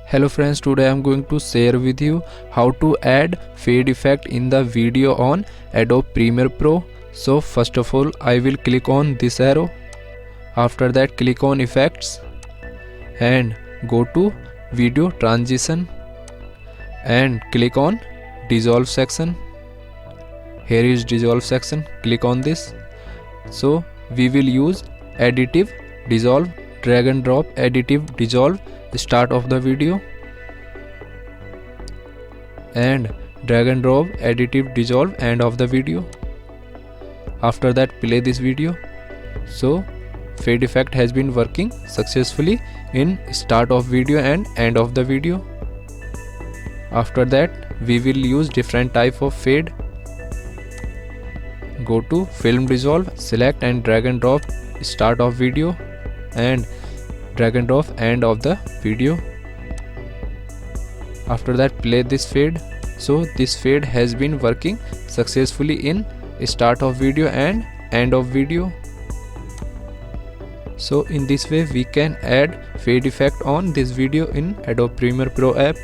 Hello friends, today I am going to share with you how to add fade effect in the video on Adobe Premiere Pro. So first of all I will click on this arrow. After that click on effects and go to video transition and click on dissolve section. Here is dissolve section, click on this. So we will use additive dissolve, drag and drop additive dissolve start of the video and drag and drop additive dissolve end of the video. After that play this video. So fade effect has been working successfully in start of video and end of the video. After that we will use different type of fade. Go to film dissolve, select and drag and drop start of video and drag and drop end of the video. After that play this fade. So this fade has been working successfully in start of video and end of video. So in this way we can add fade effect on this video in Adobe Premiere Pro app.